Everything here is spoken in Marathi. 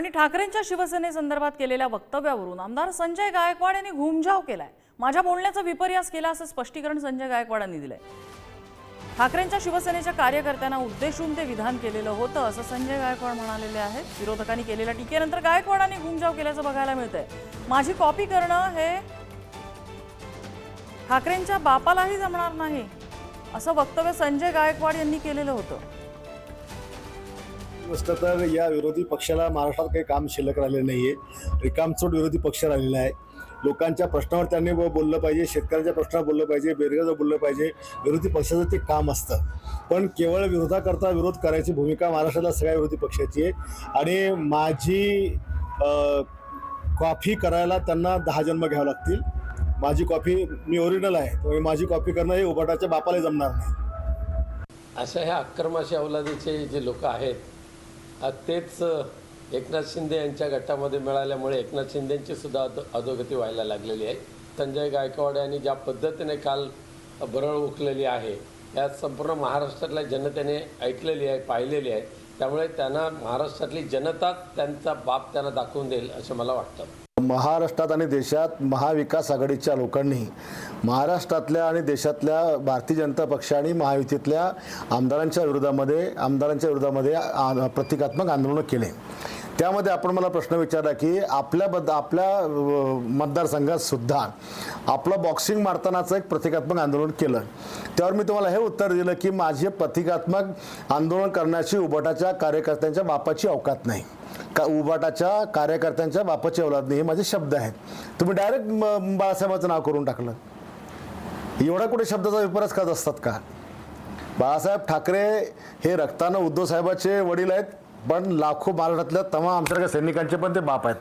आणि ठाकरेंच्या शिवसेनेसंदर्भात केलेल्या वक्तव्यावरून आमदार संजय गायकवाड यांनी घुमजाव केलाय। माझ्या बोलण्याचा विपर्यास केला असं स्पष्टीकरण संजय गायकवाडांनी दिलंय। ठाकरेंच्या शिवसेनेच्या कार्यकर्त्यांना उद्देशून ते विधान केलेलं होतं असं संजय गायकवाड म्हणालेले आहेत। विरोधकांनी केलेल्या टीकेनंतर गायकवाडांनी घुमजाव केल्याचं बघायला मिळतंय। माझी कॉपी करणं हे ठाकरेंच्या बापालाही जमणार नाही असं वक्तव्य संजय गायकवाड यांनी केलेलं होतं। गोष्ट तर या विरोधी पक्षाला महाराष्ट्रात काही काम शिल्लक राहिलेलं नाहीये। रिकामचोट विरोधी पक्ष राहिलेला आहे। लोकांच्या प्रश्नावर त्यांनी बोललं पाहिजे, शेतकऱ्यांच्या प्रश्नावर बोललं पाहिजे, बेरोजगारांवर बोललं पाहिजे। विरोधी पक्षाचं ते काम असतं, पण केवळ विरोधाकरता विरोध करायची भूमिका महाराष्ट्रातल्या सगळ्या विरोधी पक्षाची आहे। आणि माझी कॉपी करायला त्यांना 10 जन्म घ्यावं लागतील। माझी कॉपी मी ओरिजिनल आहे, त्यामुळे माझी कॉपी करणं हे उबाटाच्या बापाला जमणार नाही। अशा ह्या अक्रमाशी अवलादीचे जे लोक आहेत तेच एकनाथ शिंदे यांच्या गटामध्ये मिळाल्यामुळे एकनाथ शिंदेंची सुद्धा अधोगती व्हायला लागलेली आहे। संजय गायकवाड यांनी ज्या पद्धतीने काल बरळ उकलेली आहे यात संपूर्ण महाराष्ट्रातल्या जनतेने ऐकलेली आहे, पाहिलेली आहे। त्यामुळे त्यांना महाराष्ट्रातली जनता त्यांचा बाप त्यांना दाखवून देईल असं मला वाटतं। महाराष्ट्रात आणि देशात महाविकास आघाडीच्या लोकांनी महाराष्ट्रातल्या आणि देशातल्या भारतीय जनता पक्ष आणि महायुतीतल्या आमदारांच्या विरोधामध्ये प्रतिकात्मक आंदोलन केले। त्यामध्ये आपण मला प्रश्न विचारला की आपल्या मतदारसंघात सुद्धा आपलं बॉक्सिंग मारतानाचं एक प्रतिकात्मक आंदोलन केलं। त्यावर मी तुम्हाला हे उत्तर दिलं की माझे प्रतिकात्मक आंदोलन करण्याची उबाटाच्या कार्यकर्त्यांच्या बापाची अवकात नाही। उबाटाच्या कार्यकर्त्यांच्या बापाची औलाद नाही हे माझे शब्द आहेत। तुम्ही डायरेक्ट बाळासाहेबांचं नाव करून टाकलं। एवढा कुठे शब्दाचा विपर्यास करत असतात का? बाळासाहेब ठाकरे हे रक्तानं उद्धव साहेबांचे वडील आहेत, पण लाखो महाराष्ट्रातल्या तमाम आमच्यासारख्या सैनिकांचे पण ते बाप आहेत।